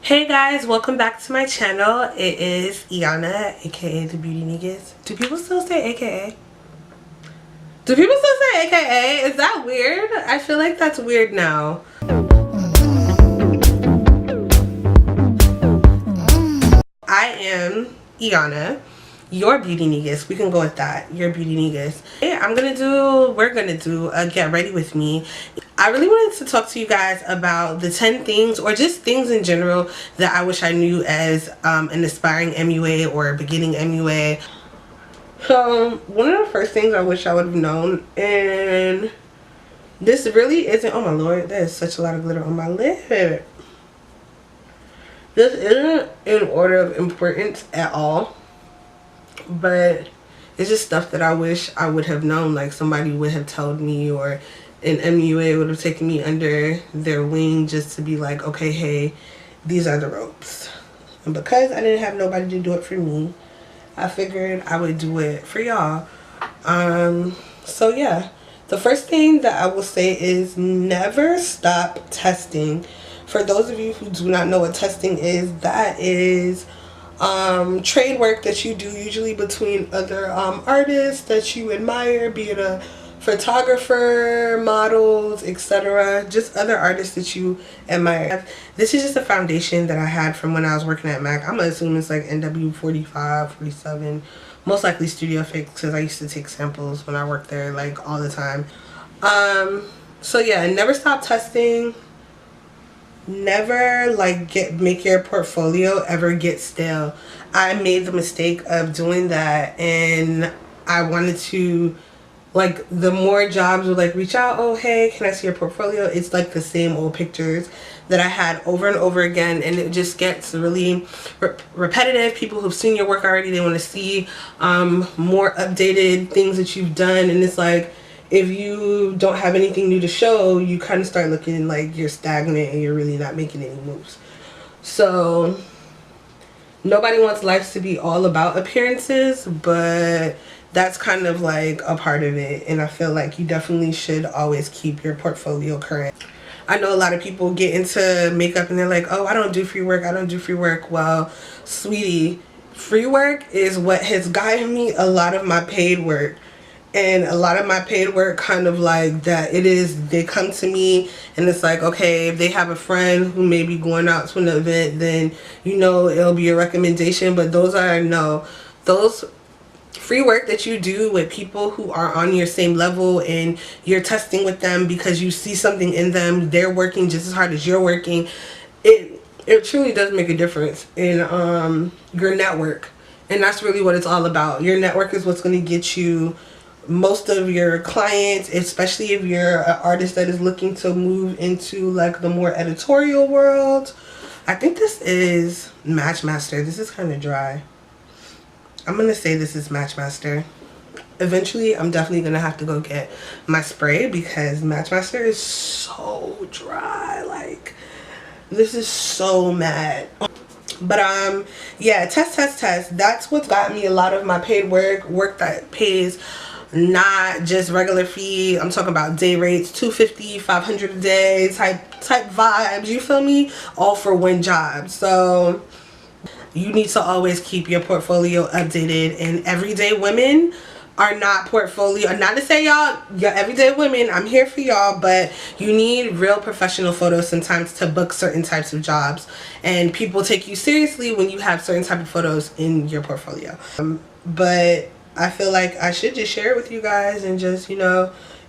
Hey guys, welcome back to my channel. It is Iana, aka the BeautyNigist. Do people still say aka? Do people still say aka? Is that weird? I feel like that's weird now. I am Iana, your BeautyNigist. We can go with that. Your BeautyNigist. Hey, we're gonna do a get ready with me. I really wanted to talk to you guys about the 10 things, or just things in general, that I wish I knew as an aspiring MUA or a beginning MUA. So one of the first things I wish I would have known, and this really isn't, oh my lord, there's such a lot of glitter on my lip. This isn't in order of importance at all, but it's just stuff that I wish I would have known, like somebody would have told me, or an MUA would have taken me under their wing just to be like, okay, hey, these are the ropes. And because I didn't have nobody to do it for me, I figured I would do it for y'all. So yeah, the first thing that I will say is never stop testing. For those of you who do not know what testing is, that is trade work that you do usually between other artists that you admire, be it a photographer, models, etc., just other artists that you admire. This is just a foundation that I had from when I was working at MAC. I'm gonna assume it's like NW45, 47, most likely Studio Fix, because I used to take samples when I worked there like all the time. So yeah, never stop testing. Never make your portfolio ever get stale. I made the mistake of doing that, and I wanted to, like, the more jobs would like reach out, oh hey, can I see your portfolio? It's like the same old pictures that I had over and over again, and it just gets really repetitive. People who've seen your work already, they want to see more updated things that you've done, and it's like, if you don't have anything new to show, you kind of start looking like you're stagnant and you're really not making any moves. So nobody wants life to be all about appearances, but that's kind of like a part of it, and I feel like you definitely should always keep your portfolio current. I know a lot of people get into makeup and they're like, oh, I don't do free work, I don't do free work. Well, sweetie, free work is what has gotten me a lot of my paid work. And a lot of my paid work kind of like that, they come to me and it's like, okay, if they have a friend who may be going out to an event, then it'll be a recommendation. But those free work that you do with people who are on your same level, and you're testing with them because you see something in them, they're working just as hard as you're working, it truly does make a difference in your network. And that's really what it's all about. Your network is what's going to get you most of your clients, especially if you're an artist that is looking to move into like the more editorial world. I think this is Matchmaster. This is kind of dry. I'm gonna say this is Matchmaster. Eventually I'm definitely gonna have to go get my spray because Matchmaster is so dry. Like, this is so mad. But yeah, test. That's what's got me a lot of my paid work that pays not just regular fee. I'm talking about day rates, $250, $500 a day type vibes, you feel me? All for one job. So you need to always keep your portfolio updated, and everyday women are not portfolio. Not to say y'all, your everyday women, I'm here for y'all, but you need real professional photos sometimes to book certain types of jobs, and people take you seriously when you have certain type of photos in your portfolio. But I feel like I should just share it with you guys, and just,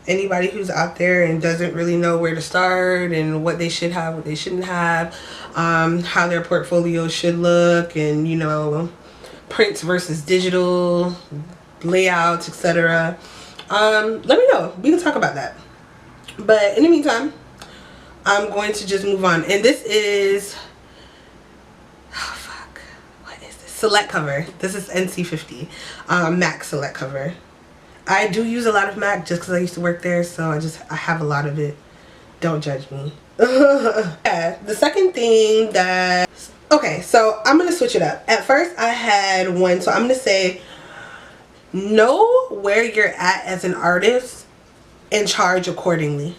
anybody who's out there and doesn't really know where to start and what they should have, what they shouldn't have, how their portfolio should look, and prints versus digital, layouts, etc. Let me know. We can talk about that. But in the meantime, I'm going to just move on. And this is, Select cover. This is NC50, MAC Select cover. I do use a lot of MAC just because I used to work there, so I have a lot of it. Don't judge me. Yeah, the second thing that, okay, so I'm gonna switch it up. At first I had one, so I'm gonna say, know where you're at as an artist and charge accordingly.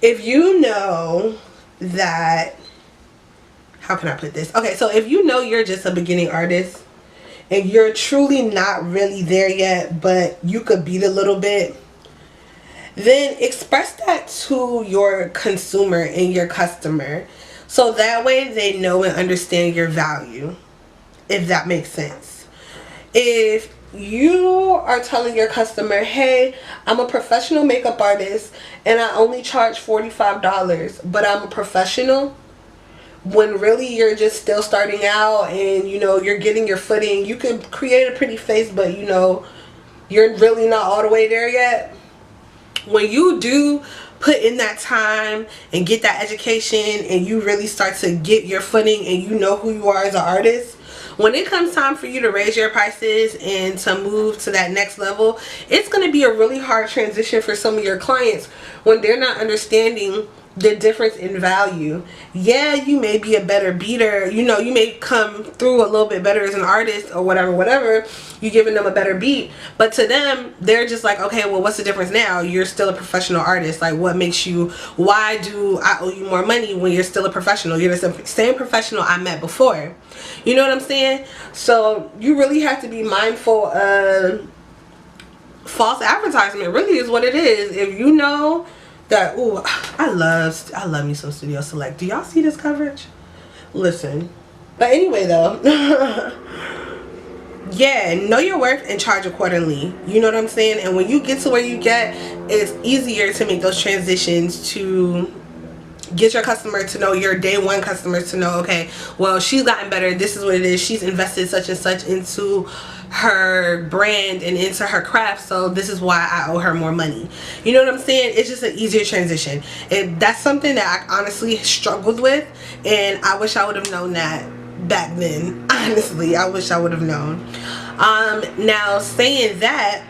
If you know that how can I put this? Okay, so if you know you're just a beginning artist and you're truly not really there yet, but you could beat a little bit, then express that to your consumer and your customer, so that way they know and understand your value, if that makes sense. If you are telling your customer, hey, I'm a professional makeup artist and I only charge $45, but I'm a professional, when really you're just still starting out and you know you're getting your footing, you could create a pretty face, but you know you're really not all the way there yet. When you do put in that time and get that education and you really start to get your footing and you know who you are as an artist, when it comes time for you to raise your prices and to move to that next level, it's going to be a really hard transition for some of your clients when they're not understanding the difference in value. Yeah, you may be a better beater, you know, you may come through a little bit better as an artist or whatever, you giving them a better beat, but to them they're just like, okay, well, what's the difference now? You're still a professional artist. Like, what makes you, why do I owe you more money when you're still a professional? You're the same professional I met before. You know what I'm saying? So you really have to be mindful of false advertisement, really is what it is. If you know that, ooh, I love me some Studio Select. Do y'all see this coverage? Listen. But anyway though, yeah, know your worth and charge accordingly. You know what I'm saying? And when you get to where you get, it's easier to make those transitions, to get your customer to know, your day one customers to know, okay, well, she's gotten better, this is what it is, she's invested such and such into her brand and into her craft, so this is why I owe her more money. You know what I'm saying? It's just an easier transition. And that's something that I honestly struggled with, and I wish I would have known that back then. Honestly, I wish I would have known. Now, saying that,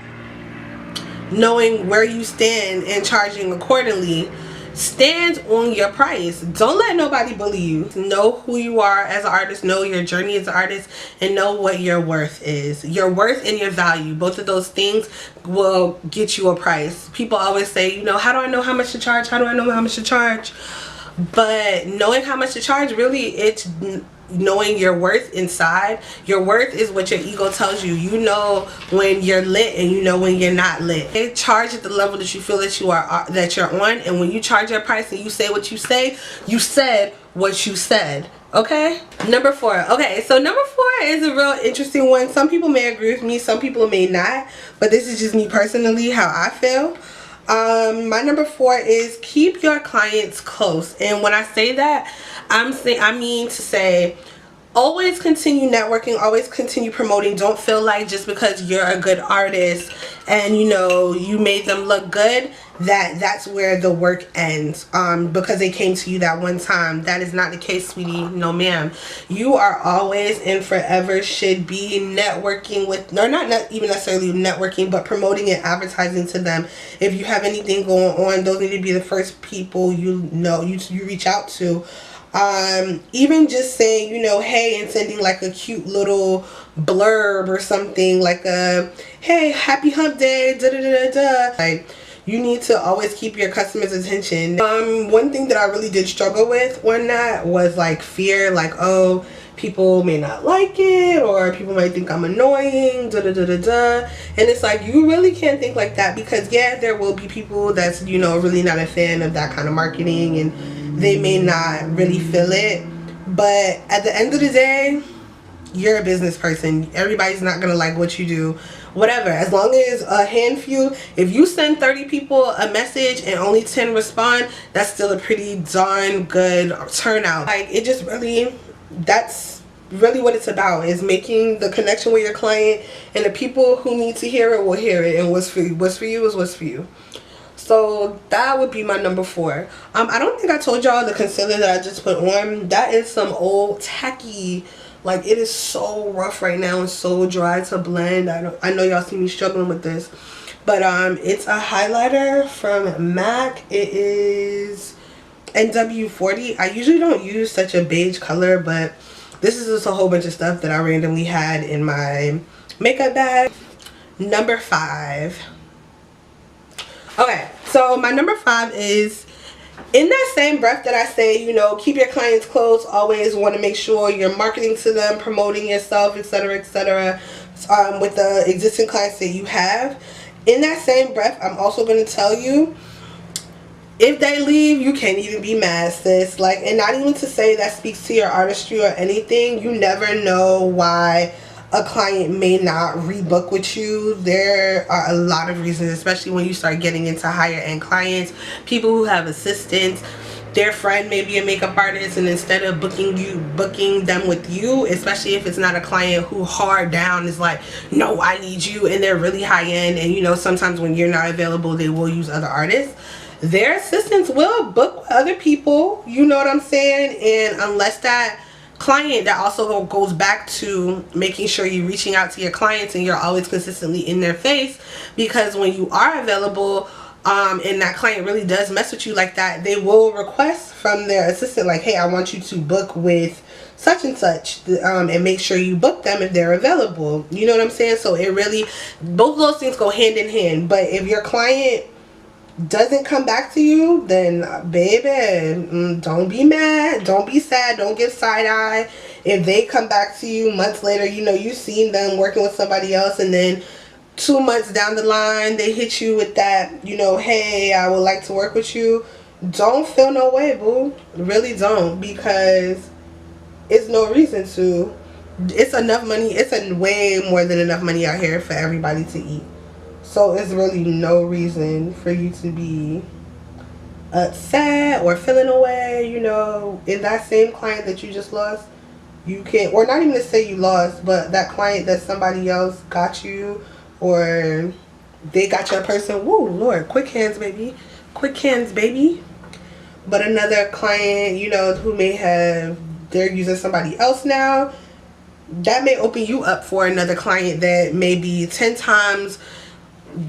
knowing where you stand and charging accordingly, stand on your price. Don't let nobody bully you. Know who you are as an artist, know your journey as an artist, and know what your worth is. Your worth and your value, both of those things will get you a price. People always say, you know, how do I know how much to charge? How do I know how much to charge? But knowing how much to charge, really, it's knowing your worth inside. Your worth is what your ego tells you. You know when you're lit and you know when you're not lit. They charge at the level that you feel that you are, that you're on, and when you charge your price and you say what you say, you said what you said. Okay? Number 4. Okay, so number 4 is a real interesting one. Some people may agree with me, some people may not, but this is just me personally, how I feel. My number 4 is keep your clients close. And when I say that, I mean to say, always continue networking, always continue promoting. Don't feel like just because you're a good artist and you know you made them look good, that's where the work ends, because they came to you that one time. That is not the case, sweetie. No ma'am. You are always and forever should be networking with, or not even necessarily networking, but promoting and advertising to them. If you have anything going on, those need to be the first people you know you reach out to. Even just saying, you know, hey, and sending like a cute little blurb or something, like a, hey, happy hump day, da da da da da. Like, you need to always keep your customers' attention. One thing that I really did struggle with on that was like fear, like, oh, people may not like it, or people might think I'm annoying, da da da da da. And it's like, you really can't think like that, because yeah, there will be people that's, you know, really not a fan of that kind of marketing, and they may not really feel it. But at the end of the day, you're a business person. Everybody's not gonna like what you do, whatever. As long as a handful, if you send 30 people a message and only 10 respond, that's still a pretty darn good turnout. Like, it just really, that's really what it's about, is making the connection with your client, and the people who need to hear it will hear it, and what's for you is what's for you. So that would be my number 4. I don't think I told y'all the concealer that I just put on. That is some old tacky, like, it is so rough right now and so dry to blend. I know y'all see me struggling with this, but it's a highlighter from MAC. It is NW40. I usually don't use such a beige color, but this is just a whole bunch of stuff that I randomly had in my makeup bag. Number 5. Okay, so my number 5 is In that same breath that I say, you know, keep your clients close, always want to make sure you're marketing to them, promoting yourself, etc., etc., with the existing clients that you have. In that same breath, I'm also going to tell you, if they leave, you can't even be mad, sis. Like, and not even to say that speaks to your artistry or anything. You never know why a client may not rebook with you. There are a lot of reasons, especially when you start getting into higher end clients, people who have assistants. Their friend may be a makeup artist, and instead of booking them with you, especially if it's not a client who hard down is like, no, I need you, and they're really high end, and you know, sometimes when you're not available, they will use other artists. Their assistants will book other people, you know what I'm saying? And unless that client, that also goes back to making sure you're reaching out to your clients and you're always consistently in their face, because when you are available, and that client really does mess with you like that, they will request from their assistant, like, hey, I want you to book with such and such, and make sure you book them if they're available. You know what I'm saying? So it really, both of those things go hand in hand. But if your client doesn't come back to you, then baby, don't be mad, don't be sad, don't give side eye. If they come back to you months later, you know, you've seen them working with somebody else, and then 2 months down the line they hit you with that, you know, hey, I would like to work with you. Don't feel no way, boo. Really don't, because it's no reason to. It's enough money. It's a way more than enough money out here for everybody to eat. So it's really no reason for you to be upset or feeling away. You know, in that same client that you just lost, you can't, or not even to say you lost, but that client that somebody else got you, or they got your person. Whoa, Lord, quick hands, baby. Quick hands, baby. But another client, you know, who may have, they're using somebody else now, that may open you up for another client that may be 10 times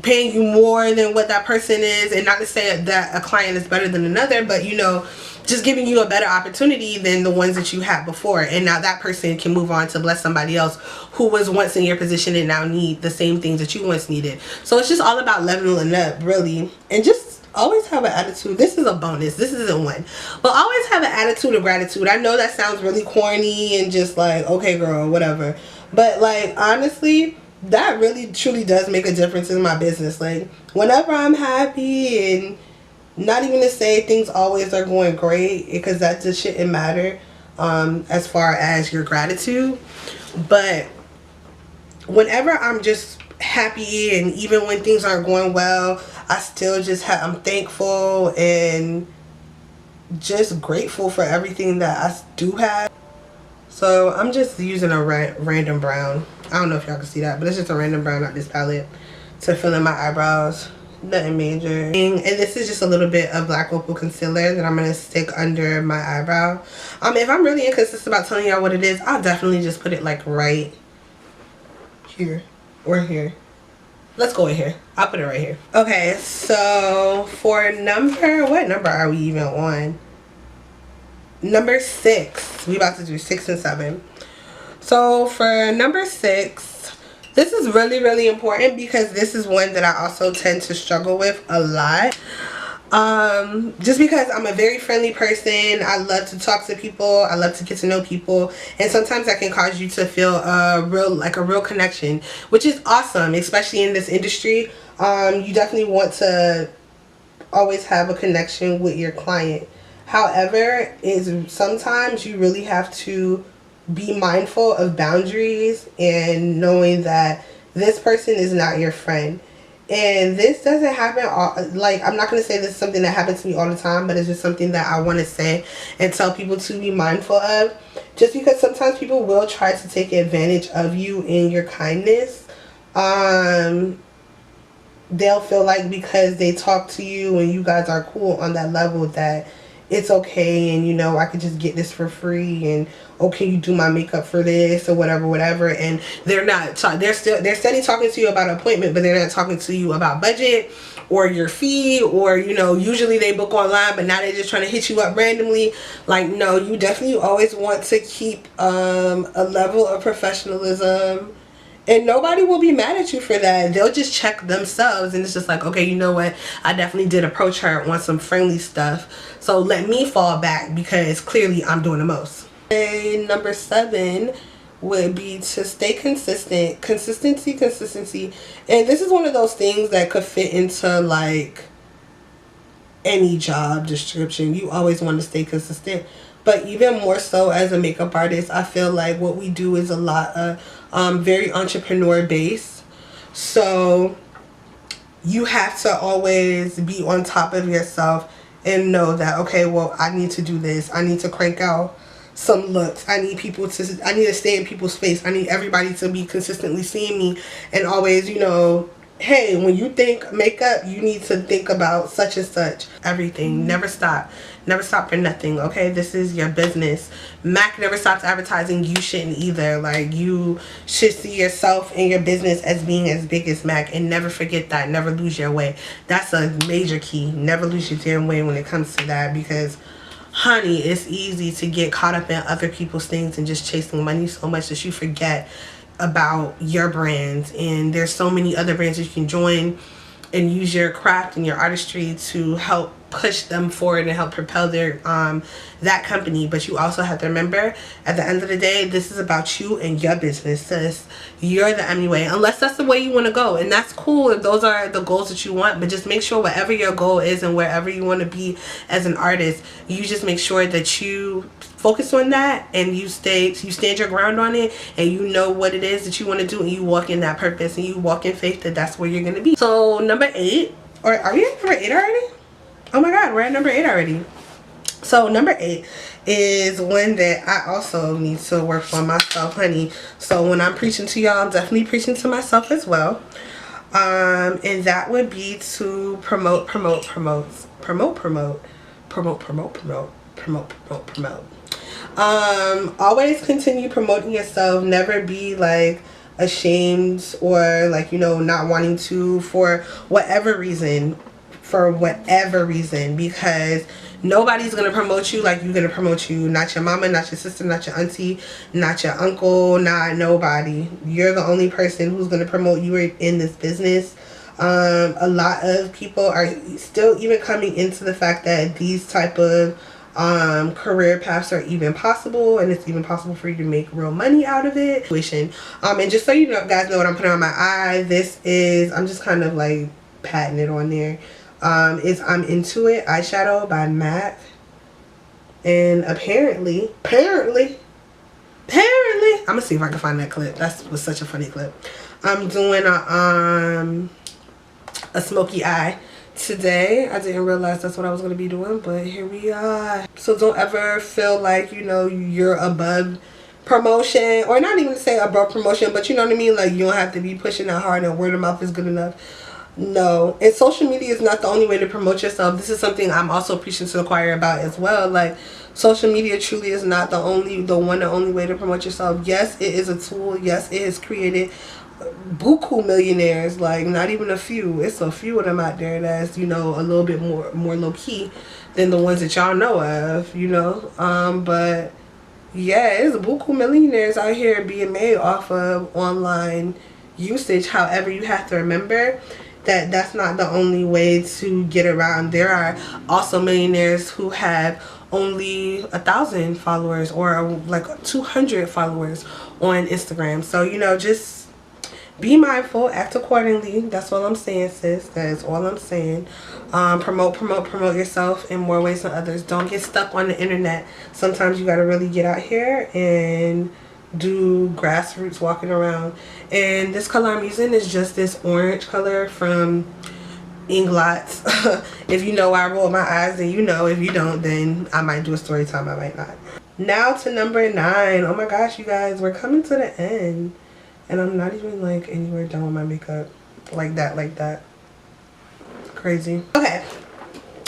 paying you more than what that person is. And not to say that a client is better than another, but you know, just giving you a better opportunity than the ones that you had before. And now that person can move on to bless somebody else who was once in your position and now need the same things that you once needed. So it's just all about leveling up, really. And just always have an attitude. This is a bonus, this isn't one, but always have an attitude of gratitude. I know that sounds really corny and just like, okay girl, whatever, but like, honestly, that really truly does make a difference in my business. Like, whenever I'm happy, and not even to say things always are going great, because that just shouldn't matter as far as your gratitude, but whenever I'm just happy, and even when things aren't going well, I still just I'm thankful and just grateful for everything that I do have. So I'm just using a random brown. I don't know if y'all can see that, but it's just a random brown out this palette to fill in my eyebrows. Nothing major. And this is just a little bit of Black Opal concealer that I'm going to stick under my eyebrow. If I'm really inconsistent about telling y'all what it is, I'll definitely just put it like right here or here. Let's go in here. I'll put it right here. Okay, so for number, what number are we even on? Number 6. We about to do 6 and 7. So for number 6, this is really, really important, because this is one that I also tend to struggle with a lot. Just because I'm a very friendly person. I love to talk to people. I love to get to know people. And sometimes that can cause you to feel a real connection, which is awesome, especially in this industry. You definitely want to always have a connection with your client. However, sometimes you really have to be mindful of boundaries and knowing that this person is not your friend. And this doesn't happen I'm not going to say this is something that happens to me all the time, but it's just something that I want to say and tell people to be mindful of. Just because sometimes people will try to take advantage of you in your kindness. They'll feel like because they talk to you and you guys are cool on that level, that it's okay, and you know, I could just get this for free, and okay, you do my makeup for this or whatever. And they're not they're steady talking to you about an appointment, but they're not talking to you about budget or your fee, or you know, usually they book online, but now they're just trying to hit you up randomly. Like, no, you definitely always want to keep a level of professionalism And nobody will be mad at you for that. They'll just check themselves, and it's just like, okay, you know what, I definitely did approach her on some friendly stuff, so let me fall back because clearly I'm doing the most. And number 7 would be to stay consistent. Consistency. And this is one of those things that could fit into like any job description. You always want to stay consistent, but even more so as a makeup artist, I feel like what we do is a lot of very entrepreneur based. So you have to always be on top of yourself and know that, okay, well, I need to do this, I need to crank out some looks, I need to stay in people's face, I need everybody to be consistently seeing me, and always, you know, hey, when you think makeup, you need to think about such and such. Everything. Never stop. Never stop for nothing, okay? This is your business. MAC never stops advertising. You shouldn't either. Like, you should see yourself and your business as being as big as MAC, and never forget that. Never lose your way. That's a major key. Never lose your damn way when it comes to that, because honey, it's easy to get caught up in other people's things and just chasing money so much that you forget about your brand. And there's so many other brands that you can join and use your craft and your artistry to help push them forward and help propel their that company. But you also have to remember, at the end of the day, this is about you and your business, sis. You're the MUA, unless that's the way you want to go, and that's cool if those are the goals that you want. But just make sure whatever your goal is and wherever you want to be as an artist, you just make sure that you focus on that, and you stand your ground on it, and you know what it is that you want to do, and you walk in that purpose, and you walk in faith that that's where you're going to be. So number 8, or are we at number 8 already? Oh my god, we're at number 8 already. So number 8 is one that I also need to work for myself, honey. So when I'm preaching to y'all, I'm definitely preaching to myself as well. And that would be to promote. Always continue promoting yourself. Never be like ashamed or like, you know, not wanting to for whatever reason, because nobody's gonna promote you like you're gonna promote you. Not your mama, not your sister, not your auntie, not your uncle, not nobody. You're the only person who's gonna promote you in this business. A lot of people are still even coming into the fact that these type of career paths are even possible, and it's even possible for you to make real money out of it. And just so you know, guys know what I'm putting on my eye, this is, I'm just kind of like patting it on there, is I'm Into It eyeshadow by MAC. And apparently I'm gonna see if I can find that clip. That was such a funny clip. I'm doing a smoky eye today. I didn't realize that's what I was going to be doing, but here we are. So don't ever feel like, you know, you're above promotion, or not even say above promotion, but you know what I mean, like you don't have to be pushing that hard and word of mouth is good enough. No, and social media is not the only way to promote yourself. This is something I'm also preaching to the choir about as well. Like, social media truly is not the one and only way to promote yourself. Yes, it is a tool. Yes, it has created buku millionaires, like not even a few. It's a few of them out there that's, you know, a little bit more low key than the ones that y'all know of, you know. But yeah, it's buku millionaires out here being made off of online usage. However, you have to remember that that's not the only way to get around. There are also millionaires who have only 1,000 followers or like 200 followers on Instagram. So, you know, just be mindful, act accordingly. That's all I'm saying, sis. That is all I'm saying. Promote yourself in more ways than others. Don't get stuck on the internet. Sometimes you got to really get out here and do grassroots walking around. And this color I'm using is just this orange color from Inglots. If you know why I roll my eyes, then you know. If you don't, then I might do a story time, I might not. Now to number 9. Oh my gosh, you guys, we're coming to the end. And I'm not even like anywhere done with my makeup. Like that. Crazy. Okay.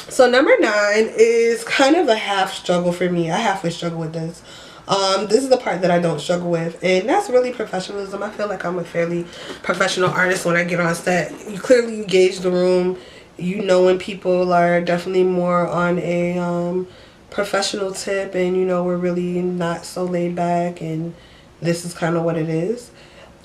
So number 9 is kind of a half struggle for me. I halfway struggle with this. This is the part that I don't struggle with, and that's really professionalism. I feel like I'm a fairly professional artist when I get on set. You clearly gauge the room. You know when people are definitely more on a professional tip, and you know we're really not so laid back, and this is kind of what it is.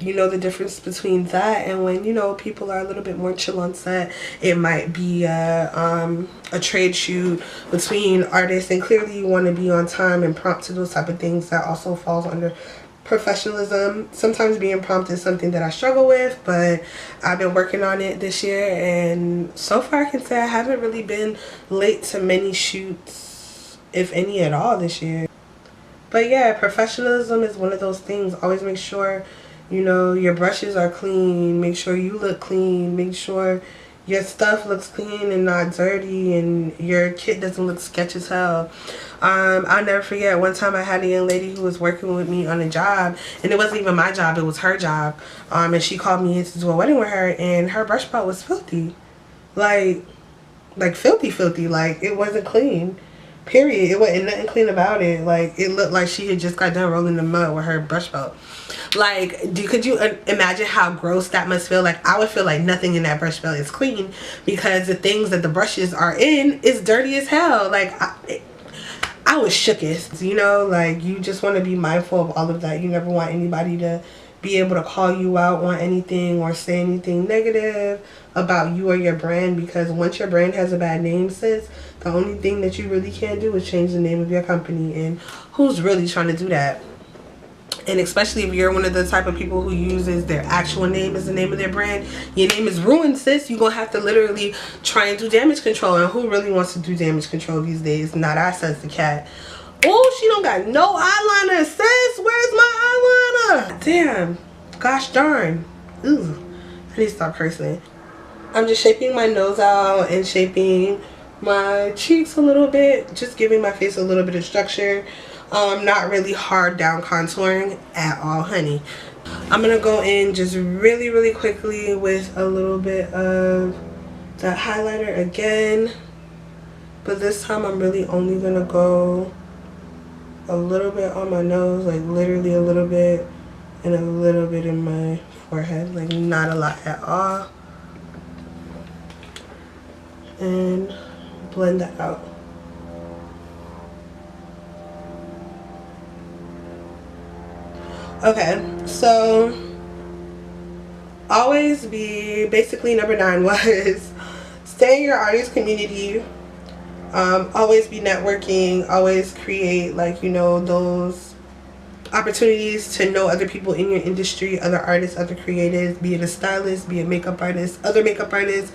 you know the difference between that and when, you know, people are a little bit more chill on set. It might be a trade shoot between artists, and clearly you want to be on time and prompt to those type of things. That also falls under professionalism. Sometimes being prompt is something that I struggle with, but I've been working on it this year, and so far I can say I haven't really been late to many shoots, if any at all, this year. But yeah, professionalism is one of those things. Always make sure, you know, your brushes are clean, make sure you look clean, make sure your stuff looks clean and not dirty, and your kit doesn't look sketchy as hell. I'll never forget one time I had a young lady who was working with me on a job, and it wasn't even my job, it was her job. And she called me in to do a wedding with her, and her brush pot was filthy. Like filthy. Like, it wasn't clean. Period. It wasn't nothing clean about it. Like, it looked like she had just got done rolling the mud with her brush belt. Like, could you imagine how gross that must feel? Like, I would feel like nothing in that brush belt is clean, because the things that the brushes are in is dirty as hell. Like, I was shookest, you know? Like, you just want to be mindful of all of that. You never want anybody to be able to call you out on anything or say anything negative about you or your brand, because once your brand has a bad name, sis, the only thing that you really can do is change the name of your company, and who's really trying to do that? And especially if you're one of the type of people who uses their actual name as the name of their brand, your name is ruined, sis. You're gonna have to literally try and do damage control, and who really wants to do damage control these days? Not I, says the cat. Oh, she don't got no eyeliner, sis. Where's my eyeliner? Damn. Gosh darn. Ooh. I need to stop cursing. I'm just shaping my nose out and shaping my cheeks a little bit. Just giving my face a little bit of structure. Not really hard down contouring at all, honey. I'm going to go in just really quickly with a little bit of that highlighter again. But this time I'm really only going to go a little bit on my nose, like literally a little bit, and a little bit in my forehead, like not a lot at all, and blend that out. Okay, so always be, basically number 9 was stay in your artist community. Always be networking, always create, like, you know, those opportunities to know other people in your industry, other artists, other creatives, be it a stylist, be it makeup artist, other makeup artists,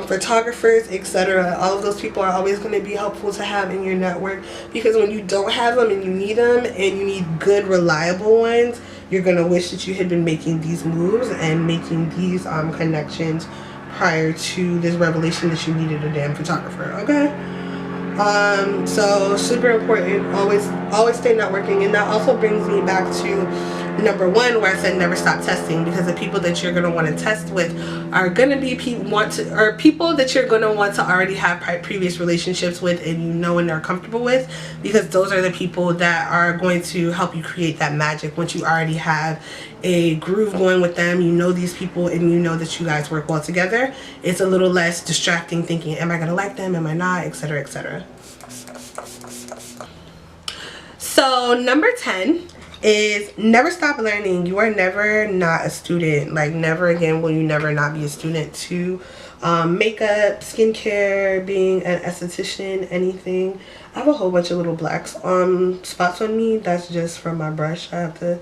photographers, etc. All of those people are always going to be helpful to have in your network, because when you don't have them and you need them, and you need good, reliable ones, you're going to wish that you had been making these moves and making these connections prior to this revelation that you needed a damn photographer, okay? So super important, always stay networking. And that also brings me back to number 1, where I said never stop testing, because the people that you're going to want to test with are going to be people that you're going to want to already have previous relationships with, and you know, and are comfortable with, because those are the people that are going to help you create that magic. Once you already have a groove going with them, you know these people, and you know that you guys work well together, it's a little less distracting thinking, am I going to like them, am I not, etc, etc. So number 10 is never stop learning. You are never not a student. Like, never again will you never not be a student to makeup, skincare, being an esthetician, anything. I have a whole bunch of little black spots on me. That's just from my brush. I have to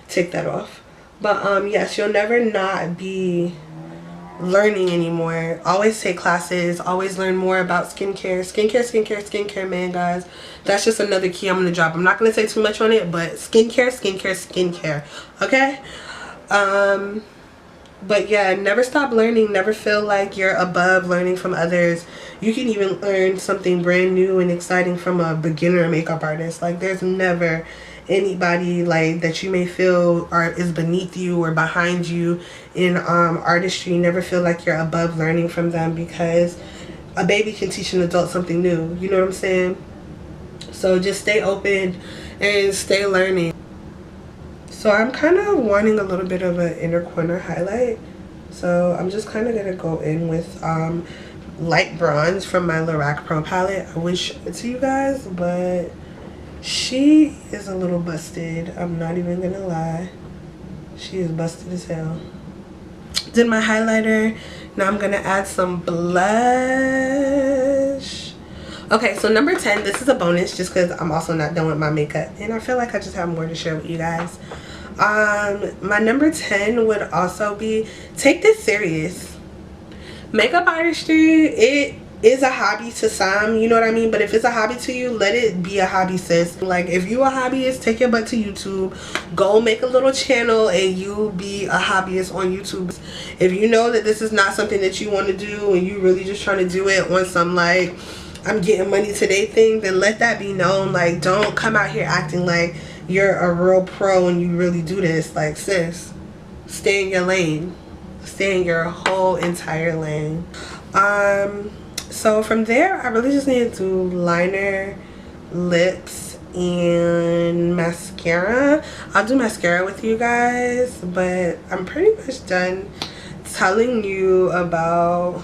take that off. But yes, you'll never not be learning anymore. Always take classes, always learn more about skincare, man, guys. That's just another key I'm gonna drop. I'm not gonna say too much on it, but skincare, okay? But yeah, never stop learning. Never feel like you're above learning from others. You can even learn something brand new and exciting from a beginner makeup artist. Like, there's never anybody like that you may feel is beneath you or behind you in artistry. Never feel like you're above learning from them, because a baby can teach an adult something new. You know what I'm saying? So just stay open and stay learning. So I'm kind of wanting a little bit of an inner corner highlight. So I'm just kind of going to go in with light bronze from my Lorac Pro palette. I wish show it to you guys, but she is a little busted. I'm not even going to lie. She is busted as hell. Did my highlighter. Now I'm gonna add some blush. Okay, so number 10, this is a bonus just because I'm also not done with my makeup and I feel like I just have more to share with you guys. My number 10 would also be, take this serious. Makeup artistry, it is a hobby to some, you know what I mean? But if it's a hobby to you, let it be a hobby, sis. Like, if you a hobbyist, take your butt to YouTube, go make a little channel and you be a hobbyist on YouTube. If you know that this is not something that you want to do and you really just trying to do it on some like I'm getting money today thing, then let that be known. Like, don't come out here acting like you're a real pro and you really do this. Like, sis, stay in your lane, stay in your whole entire lane. So from there, I really just need to do liner, lips, and mascara. I'll do mascara with you guys, but I'm pretty much done telling you about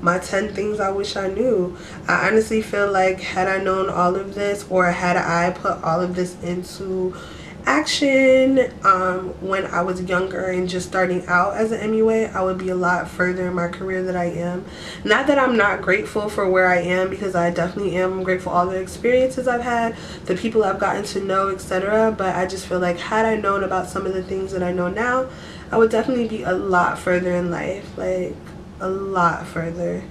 my 10 things I wish I knew. I honestly feel like had I known all of this, or had I put all of this into action when I was younger and just starting out as an MUA, I would be a lot further in my career than I am. Not that I'm not grateful for where I am, because I definitely am. I'm grateful for all the experiences I've had, the people I've gotten to know, etc. But I just feel like had I known about some of the things that I know now, I would definitely be a lot further in life, like a lot further.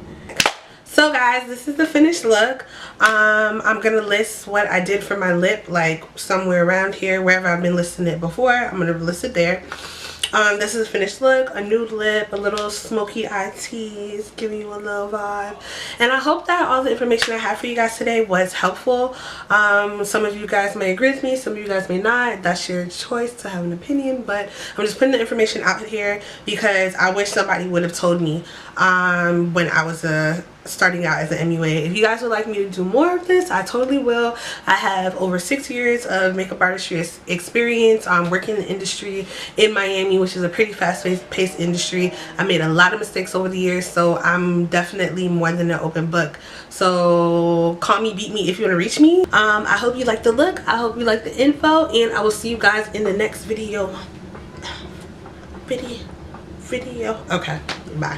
So guys, this is the finished look. I'm gonna list what I did for my lip, like somewhere around here, wherever I've been listing it before. I'm gonna list it there. This is a finished look, a nude lip, a little smoky eye tease, giving you a little vibe. And I hope that all the information I have for you guys today was helpful. Some of you guys may agree with me, some of you guys may not. That's your choice to have an opinion, but I'm just putting the information out here because I wish somebody would have told me when I was starting out as an MUA. If you guys would like me to do more of this, I totally will. I have over 6 years of makeup artistry experience working in the industry in Miami, which is a pretty fast-paced industry. I made a lot of mistakes over the years, so I'm definitely more than an open book. So call me, beat me if you want to reach me. I hope you like the look. I hope you like the info, and I will see you guys in the next video. Okay, bye.